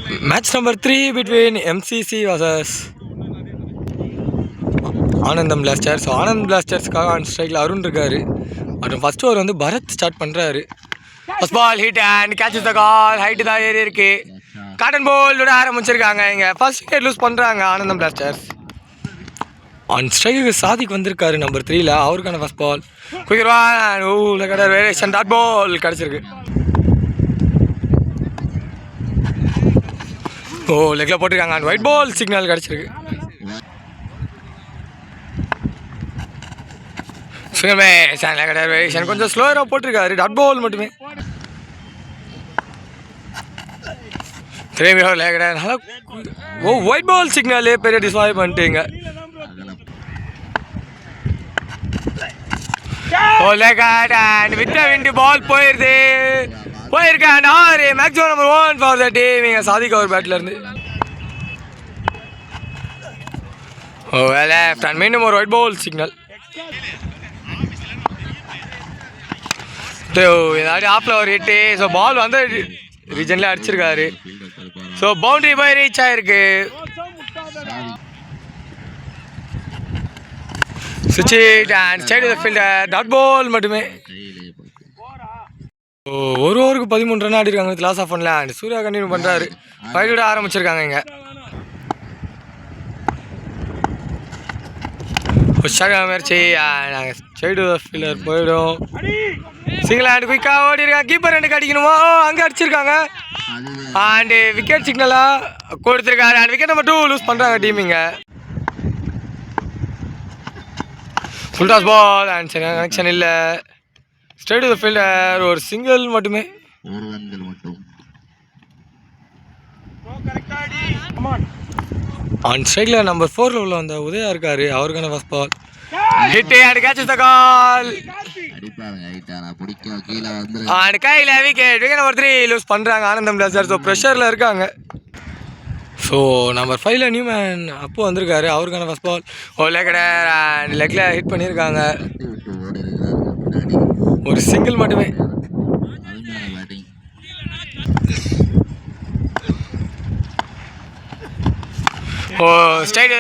Match number 3 between MCC versus Anandam blasters. So Anand பிளாஸ்டர்ஸ்க்காக on ஸ்ட்ரைக்கில் அருண் இருக்காரு. மற்றும் ஃபர்ஸ்ட் ஓவர் வந்து பரத் ஸ்டார்ட் பண்ணுறாரு. First ball hit and catch the call. Height தான் ஏறி இருக்கு. காட்டன் பால் விட ஆரம்பிச்சிருக்காங்க. இங்கே ஃபர்ஸ்ட் விக்கெட் லூஸ் பண்ணுறாங்க Anandam blasters. On strike Sadiq வந்திருக்காரு நம்பர் 3ல். அவருக்கான ஃபர்ஸ்ட் பால் குயிர்வா வேரியேஷன் டாட் பால் கிடச்சிருக்கு. ஓ லெக்கில் போட்டிருக்காங்க. அண்ட் ஒயிட் பால் சிக்னல் கிடச்சிருக்கு. கொஞ்சம் ஸ்லோவராக போட்டிருக்காரு. டாட் பால் மட்டுமே. ஓ ஒயிட் பால் சிக்னல் பெரிய டிஸ்வாய் பண்ணிட்டீங்க. விட்ட விண்டு பால் போயிருது. போயிருக்கேன் ஆறு. Maximum number 1 for the team. இங்கே சாதிக் அவர் பேட்டில் இருந்து. ஓ லெஃப்ட் அண்ட் மீண்டும் ஒரு ஒயிட் பால் சிக்னல். ஏதாவது ஆஃபில் ஒரு ஹிட்டு. ஸோ பால் வந்து ரீஜனில் அடிச்சிருக்காரு. ஸோ பவுண்டரி போய் ரீச் ஆயிருக்கு. சுவிட்ச் and straight the fielder. Dot ball மட்டுமே. ஒரு ஓவருக்கு 13 ரன் ஆடி இருக்காங்க with loss of 1 land. Surya continue பண்ணுறாரு. ஃபைட் விட ஆரம்பிச்சிருக்காங்க. இங்கே முயற்சி. நாங்கள் ஸ்ட்ரைட் தி ஃபீல்டர் போயிடும். சிங்கிள் ஹேண்ட் குயிக்காக ஓடி இருக்காங்க. கீப்பர் 2 அடிக்கணுமா? அங்கே அடிச்சிருக்காங்க. அண்டு விக்கெட் சிக்னலாக கொடுத்துருக்காரு. அண்ட் விக்கெட் நம்பர் 2 லூஸ் பண்ணுறாங்க டீமிங்க. ஃபுல் டாஸ் பால் அண்ட் சரியான கனெக்ஷன் இல்லை. ஸ்ட்ரைட் தி ஃபீல்டர் ஒரு சிங்கிள் மட்டுமே. ஆன் ஸ்ட்ரைக்கில் நம்பர் 4ல் உள்ள வந்த உதயா இருக்காரு. அவருக்கான first ball hit and catch the call. And கையில் விக்கெட். விக்கெட் நம்பர் 3 லூஸ் பண்ணுறாங்க ஆனந்தம் பிளாஸ்டர்ஸ். ஸோ ப்ரெஷரில் இருக்காங்க. ஸோ நம்பர் 5ல் நியூமேன் அப்போ வந்திருக்காரு. அவருக்கான ஃபர்ஸ்ட் பால் ஓ லெக்கடர் அண்ட் லெக்கில் ஹிட் பண்ணியிருக்காங்க. ஒரு சிங்கிள் மட்டுமே. ஓ ஸ்ட்ரைட்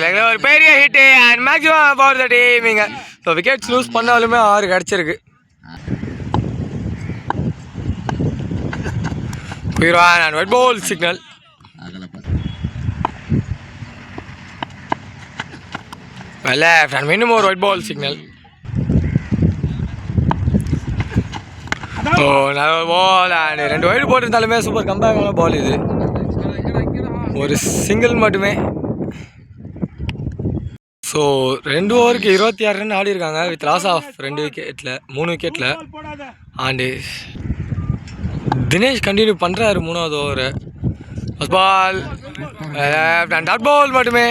லெக்கில் ஒரு பெரிய hit and maximum for the team. இங்கே ஸோ விக்கெட்ஸ் லூஸ் பண்ணாலுமே 6 கிடச்சிருக்கு. குயிர்வான் and wide ball signal. Left and மீண்டும் ஒரு ஒயிட் பால் சிக்னல். ஓ நல்ல பால் அண்ட் 2 ஒயிட் போட்டிருந்தாலுமே சூப்பர் கம்பேக்கான பால் இது. ஒரு சிங்கிள் மட்டுமே. ஸோ 2 ஓவருக்கு 26 ரன் ஆடி இருக்காங்க வித் லாஸ் ஆஃப் 2 விக்கெட்டில் 3 விக்கெட்டில். அண்டு தினேஷ் கண்டினியூ பண்ணுறாரு 3வது over. First ball and dot ball மட்டுமே.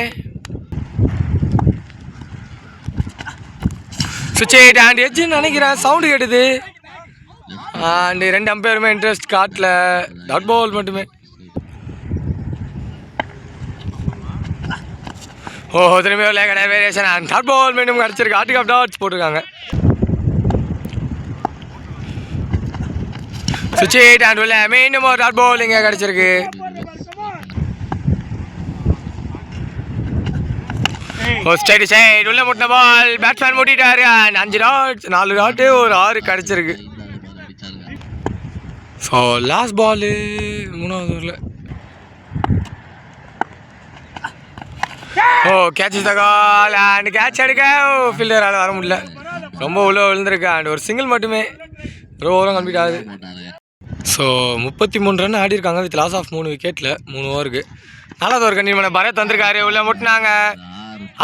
சுவிட்ச் அண்ட் எட்ஜுன்னு நினைக்கிறேன். சவுண்டு கேட்டுது. அண்டு 2 அம்பையருமே இன்ட்ரெஸ்ட் காட்டல. டாட் பால் மட்டுமே. ஓஹோ திரும்பி கடை வேரியேஷன் அண்ட் டாட் பால் மீண்டும் கிடச்சிருக்கு. ஆர்டிக் ஆஃப் டாட்ஸ் போட்டிருக்காங்க. சுவிட்ச் அண்ட் உள்ள மீண்டும் ஒரு டாட் பால் இங்கே கிடச்சிருக்கு. ஸ்ட்ரைட் சைடு உள்ள முட்டின பால் பேட்ஸ்மேன் முட்டிட்டாரு. அண்ட் 5 டாட்ஸ் 4 டாட்டு ஒரு 6 கிடச்சிருக்கு. ஸோ லாஸ்ட் பாலு 3வது ஓவரில். Oh catch the call and catch எடுக்க ஃபீல்டரால் வர முடியல. ரொம்ப உள்ள விழுந்திருக்கு. அண்ட் ஒரு சிங்கிள் மட்டுமே. ஒரு ஓவரும் கம்ப்ளீட் ஆகுது. ஸோ 33 ரன் ஆடி இருக்காங்க வித் லாஸ் ஆஃப் 3 விக்கெட்டில் 3 ஓவருக்கு. 4வது ஓவர் கண்டினியூ பண்ண பரத் வந்திருக்காரு. உள்ள முட்டினாங்க.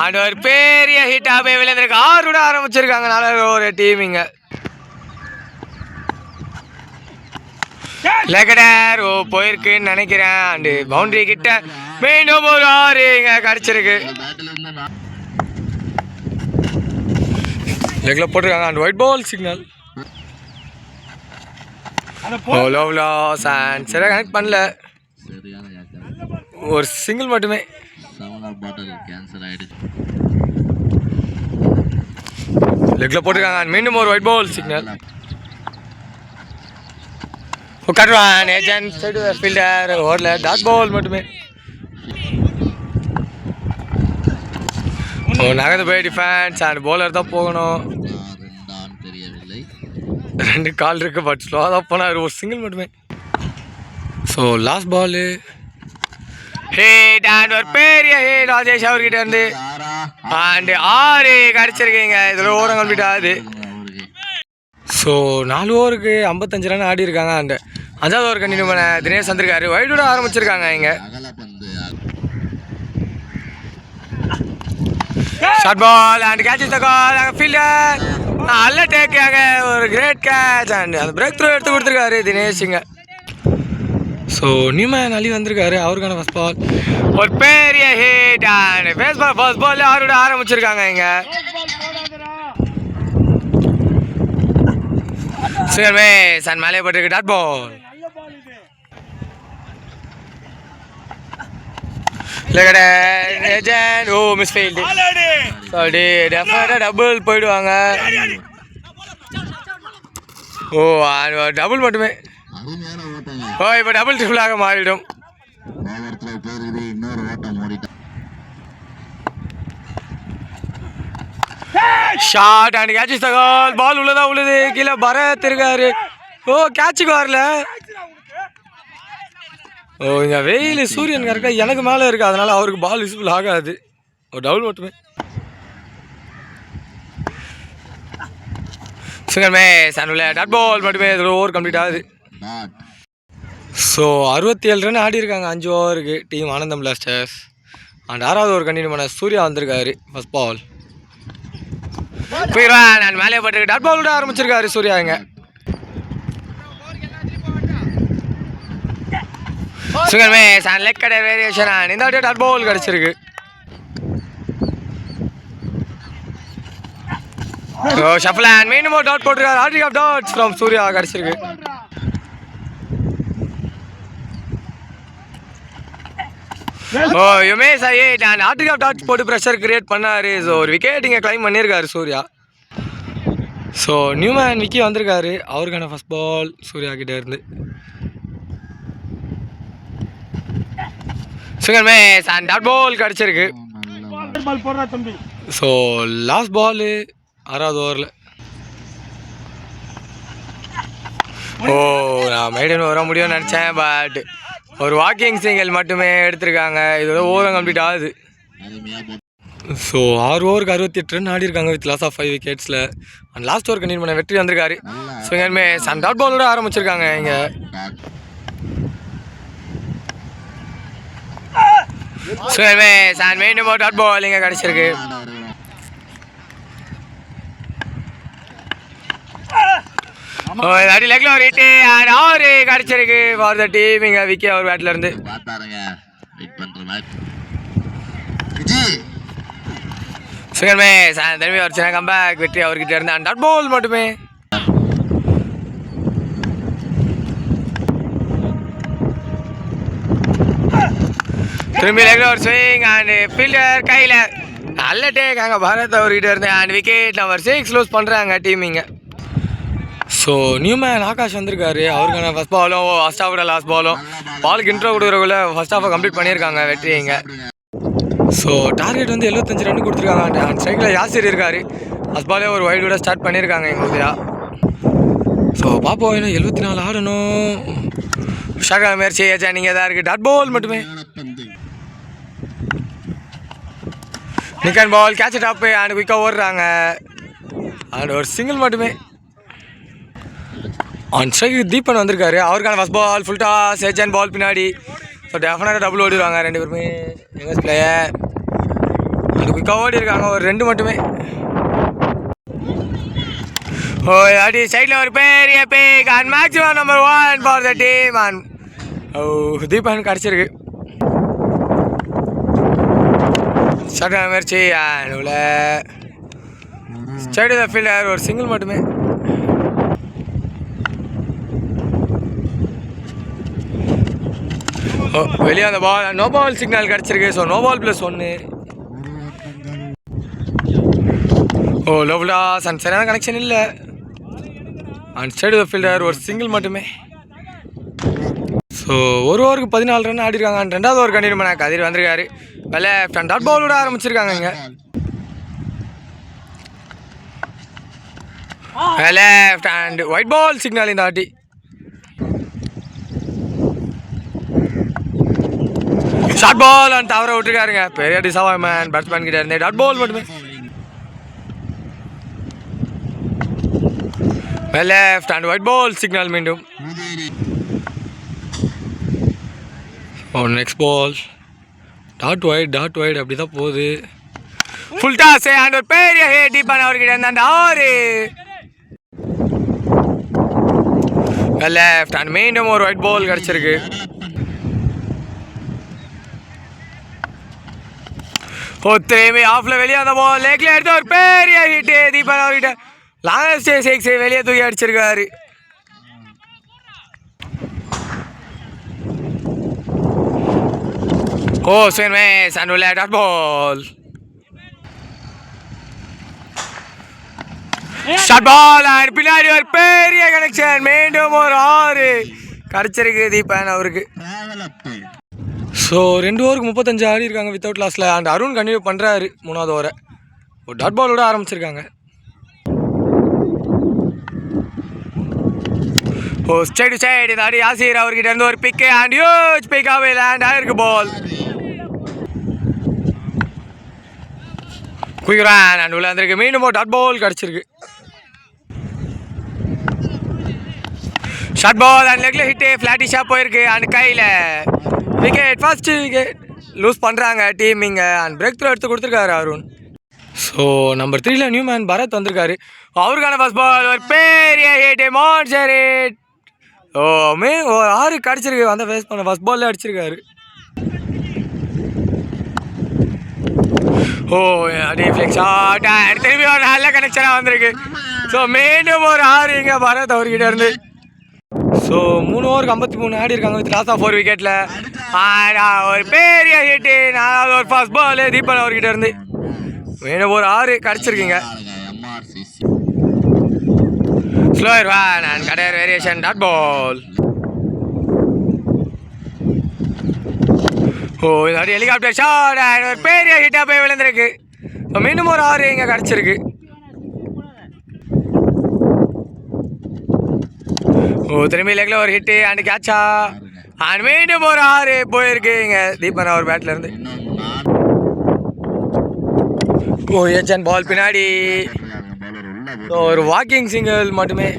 அண்ட் ஒரு பெரிய ஹிட்டாக போய் விழுந்திருக்கு. 6 விட ஆரம்பிச்சிருக்காங்க 4வது ஓவர் டீமிங்க. லெக்கடர் ஓ போயிருக்குன்னு நினைக்கிறேன். அண்டு பவுண்டரி கிட்ட மீண்டும் ஒரு 6 இங்கே கிடச்சிருக்கு. லெக்கில் போட்டிருக்காங்க. And wide ball signal. Oh love loss and சரியாக கனெக்ட் பண்ணல. ஒரு சிங்கிள் மட்டுமே. லெக்கில் போட்டிருக்காங்க. அண்ட் மீண்டும் ஒரு ஒயிட் பால் சிக்னல். உட்காருவான் ஏஜென்ட் சைடு ஃபீல்டர் ஓடல டாட் பால் மட்டுமே. நகர்ந்து போய் டிஃபென்ஸ் அண்ட் பவுலர் தான் போகணும். 2 கால் இருக்கு பட் ஸ்லோவாக தான் போனார். ஒரு சிங்கிள் மட்டுமே. So last ball hit and ஒரு பெரிய ஹேட் ராஜேஷ் அவர்கிட்ட இருந்து அண்ட் 6 கிடச்சிருக்கீங்க. இதில் ஓரம் கம்ப்ளீட் ஆகுது. ஸோ 4 ஓவருக்கு 55 ரன் ஆடி இருக்காங்க. அண்ட் 5வது ஓவர் கண்டினியூ பண்ண தினேஷ் வந்திருக்காரு. வைடோட ஆரம்பிச்சிருக்காங்க இங்கே. Short ball and catch is the call. அங்கே ஃபீல்டர் நல்ல டேக்காக ஒரு கிரேட் கேட்ச் அண்ட் அந்த பிரேக் த்ரூ எடுத்து கொடுத்துருக்காரு தினேஷ் இங்கே. ஸோ நியூமேன் அலி வந்திருக்காரு. அவருக்கான ஃபர்ஸ்ட் பால் ஒரு பெரிய ஹிட் அண்ட் ஃபர்ஸ்ட் பால் அவரோட ஆரம்பிச்சிருக்காங்க இங்கே. சிகர்மே சன் மேலே போட்டிருக்கு dot ball. Oh misfield. Sorry டெஃபினட்டாக டபுள் போயிடுவாங்க. ஓ டபுள் மட்டுமே. ஓ இப்போ டபுள் ட்ரிபிளாக மாறிடும். Short and catch is the call. Ball உள்ளதா உள்ளது. கீழே பரத் இருக்காரு. ஓ கேட்சுக்கு வரல. ஓ இங்கே வெயில் சூரியன் கரெக்டாக எனக்கு மேலே இருக்குது. அதனால் அவருக்கு பால் விசிபிள் ஆகாது. ஒரு டபுள் மட்டுமே. சிங்கர்மே சன்னுல டாட் பால் மட்டுமே. இதில் ஓவர் கம்ப்ளீட் ஆகுது. ஸோ 67 ரன் ஆடி இருக்காங்க 5 ஓவருக்கு டீம் ஆனந்தம் பிளாஸ்டர்ஸ். அண்ட் 6வது ஓவர் கண்டினியூ பண்ண சூர்யா வந்திருக்காரு. ஃபர்ஸ்ட் பால் போயிடுவான் நான் மேலே பட்டிருக்கு. டாட் பால் விட ஆரம்பிச்சிருக்காரு சூர்யா இங்கே. சுகர்மே சான் லெக் கடை வேரியேஷன் அண்ட் இந்த வாட்டி டாட் பால் கிடச்சிருக்கு. ஷஃபில் அண்ட் மீண்டும் ஒரு டாட் போட்டிருக்காரு. Hattrick of dots from Surya கிடச்சிருக்கு. ஓ யுமேஷ் ஐயட் அண்ட் ஹாட்ரிக் ஆஃப் டாட்ஸ் போட்டு ப்ரெஷர் கிரியேட் பண்ணார். ஸோ ஒரு விக்கெட் இங்கே கிளைம் பண்ணியிருக்காரு சூர்யா. ஸோ நியூமேன் விக்கி வந்திருக்காரு. அவருக்கான ஃபர்ஸ்ட் பால் சூர்யா கிட்டே இருந்து. சுகர்மே சான் டாட் பால் கிடச்சிருக்கு. ஸோ லாஸ்ட் பாலு 6வது ஓவரில். ஓ நான் மெய்டன் வர முடியும்னு நினச்சேன். பட் ஒரு வாக்கிங் சிங்கிள் மட்டுமே எடுத்திருக்காங்க. இதோட ஓவரம் கம்ப்ளீட் ஆகுது. ஸோ 6 ஓவருக்கு 68 ரன் ஆடி இருக்காங்க வித் லாஸ் ஆஃப் 5 விக்கெட்ஸில். அண்ட் லாஸ்ட் ஓவர் கண்டினியூ பண்ண வெற்றி வந்திருக்காரு. ஸோ இங்கே சன் டாட் பாலோட ஆரம்பிச்சிருக்காங்க இங்கே. சுகர்மே சான் மீண்டும் டாட் பால் இங்கே கிடச்சிருக்கு. அடி லெக்ல ஒரு ஹிட் அண்ட் 6 கிடச்சிருக்கு ஃபார் த டீம் இங்கே விக்கி அவர் பேட்டில் இருந்து. சுகர்மே சான் திரும்பி ஒரு சின்ன கம்பேக் வெற்றி அவர்கிட்ட இருந்து. அண்ட் டாட் பால் மட்டுமே. திரும்பி லெக்ல ஒரு ஸ்விங் அண்ட் ஃபீல்டர் கையில் நல்ல டேக் அங்கே பாரத் அவர்கிட்ட இருந்து. அண்ட் விக்கெட் நம்பர் 6 லூஸ் பண்ணுறாங்க டீம் இங்கே. ஸோ நியூமேன் ஆகாஷ் வந்திருக்காரு. அவருக்கான ஃபர்ஸ்ட் பாலும் ஃபர்ஸ்ட் ஹாஃபோட லாஸ்ட் பாலும் பாலுக்கு இன்ட்ரோ கொடுக்குறக்குள்ள ஃபர்ஸ்ட் ஹாஃபை கம்ப்ளீட் பண்ணியிருக்காங்க வெற்றி இங்கே. ஸோ டார்கெட் வந்து 75 ரன் கொடுத்துருக்காங்க. அண்ட் ஸ்ட்ரைக்கில் யாசிர் இருக்கார். ஃபர்ஸ்ட் பாலே ஒரு வைடோட ஸ்டார்ட் பண்ணியிருக்காங்க எங்களுதையா. ஸோ பார்ப்போம் இன்னும் 74 ஆடணும். ஷாக்கா முயற்சி ஏச்சா நீங்கள் தான் இருக்குது. டாட் பால் மட்டுமே. நிக்கன் பால் கேட்ச் டாப்பு அண்ட் குயிக்காக ஓடுறாங்க. அண்ட் ஒரு சிங்கிள் மட்டுமே. ஆன் ஸ்ட்ரைக்கு தீபன் வந்திருக்காரு. அவருக்கான ஃபர்ஸ்ட் பால் ஃபுல் டாஸ் ஏஜன் பால் பின்னாடி. ஸோ டெஃபினட்டாக டபுள் ஓடிடுவாங்க 2 பேருமே எங்கஸ் பிளேயர். அது குயிக்காக ஓடி இருக்காங்க. ஒரு 2 மட்டுமே. ஓ அடி சைடில் ஒரு பெரிய back and maximum number 1 for the team. And oh Deepan கிடச்சிருக்கு. ஷார்ட் முயற்சி அண்ட் உள்ள சைடு த ஃபீல்டர் ஒரு சிங்கிள் மட்டுமே. ஓ வெளியே அந்த பால் நோ பால் சிக்னல் கிடச்சிருக்கு. So no ball +1. Oh love loss and சரியான கனெக்ஷன் இல்லை. அண்ட் சைடு த ஃபீல்டர் ஒரு சிங்கிள் மட்டுமே. ஸோ ஒரு ஓவருக்கு 14 ரன் ஆடிருக்காங்க. அண்ட் 2வது ஓவர் கண்டினியூ பண்ண கதிர் வந்திருக்காரு. லெஃப்ட் அண்ட் டாட் பால் விட ஆரம்பிச்சிருக்காங்க. இங்கே left and wide ball signal இந்த ஆட்டி. ஷார்ட் பால் அண்ட் தவற விட்டுருக்காருங்க. பெரிய டிசப்பாயின்மெண்ட் பேட்ஸ்மேன் கிட்ட இருந்தே. டாட் பால் மட்டுமே. Left and wide ball signal மீண்டும். நெக்ஸ்ட் பால் டாட் வைட் அப்படி தான் போகுது. ஃபுல் டாஸ் அண்ட் ஒரு பெரிய ஹிட் டீப்பான அவர்கிட்ட இருந்த அந்த 6 லெஃப்ட் அண்ட் மீண்டும் ஒரு ஒயிட் பால் கிடச்சிருக்கு. திரும்பி ஆஃப்ல வெளியே அந்த பால் லேக்ல எடுத்து ஒரு பெரிய ஹிட் தீபான் அவர்கிட்ட லாஸ்ட் 6 வெளியே தூக்கி அடிச்சிருக்காரு. Swing miss and dot ball. Short ball and பின்னாடி ஒரு பெரிய கனெக்ஷன். மீண்டும் ஒரு 6 கிடச்சிருக்கு தீபான் அவருக்கு. ஸோ 2 ஓவருக்கு 35 ஆடி இருக்காங்க வித்தவுட் லாஸில். அண்ட் அருண் கண்டினியூ பண்ணுறாரு 3வது ஓவரை. ஒரு டாட் பாலோட ஆரம்பிச்சிருக்காங்க. ஸ்ட்ரைட் டு ஸ்ட்ரைட் இந்த ஆடி யாசிர் அவர்கிட்ட இருந்து ஒரு பிக்கு அண்ட் ஹியூஜ் பிக்காகவே லேண்ட் ஆகிருக்கு பால். குயிக் ரன் அண்ட் உள்ள வந்திருக்கு. மீண்டும் ஒரு டாட் பால் கிடச்சிருக்கு. ஷார்ட் பால் அண்ட் லெக்ல ஹிட்டு ஃப்ளாட்டிஷாக போயிருக்கு. அண்ட் கையில் விக்கெட். ஃபர்ஸ்ட் விக்கெட் லூஸ் பண்ணுறாங்க டீம் இங்கே. அண்ட் பிரேக் த்ரூ எடுத்து கொடுத்துருக்காரு அருண். ஸோ நம்பர் 3ல நியூ மேன் பரத் வந்திருக்காரு. அவருக்கான ஃபர்ஸ்ட் பால் ஒரு பெரிய ஹிட் மான்ஸ்டர் ஹிட். ஒரு 6 கிடச்சிருக்கு. அந்த ஃபேஸ் பண்ண ஃபர்ஸ்ட் பால்ல அடிச்சிருக்காரு. டிஃப்ளெக்ட் ஷாட் அண்ட் திரும்பி ஒரு நல்ல கனெக்ஷனாக வந்திருக்கு. ஸோ மீண்டும் ஒரு 6 இங்கே பரத் அவர்கிட்ட இருந்து. ஸோ 3 ஓவருக்கு 53 ஆடி இருக்காங்க வித் லாஸ் ஆஃப் 4 விக்கெட்டில். ஒரு பெரிய ஹிட்டு 4வது ஒரு ஃபர்ஸ்ட் பால் தீபன் அவர்கிட்ட இருந்து. மீண்டும் ஒரு 6 கிடச்சிருக்கீங்க. ஸ்லோயர் ஒன் அண்ட் கடையர் வேரியேஷன் டாட் பால். இதாடி ஹெலிகாப்டர் ஷாட் அண்ட் ஒரு பெரிய ஹிட்டாக போய் விழுந்திருக்கு. மீண்டும் ஒரு 6 இங்கே கிடச்சிருக்கு. திரும்பி லெக்ல ஒரு ஹிட்டு அண்ட் கேட்சா அண்ட் மீண்டும் ஒரு 6 போயிருக்கு இங்கே தீபன் அவர் பேட்ல இருந்து. ஏச்சன் பால் பின்னாடி. ஒரு வாக்கிங் சிங்கிள் மட்டுமே.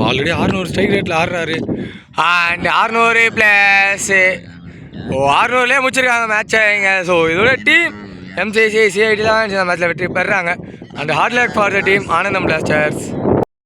ஆல்ரெடி 600 ஸ்ட்ரைக் ரேட்டில் ஆடுறாரு. அண்ட் 600 ப்ளஸ் 600லேயே முடிச்சிருக்காங்க மேட்சை இங்கே. ஸோ இதோட டீம் MCC CID தான் இந்த மேட்ச்சில் வெற்றி பெறுறாங்க. And hard luck for the team Anandam blasters.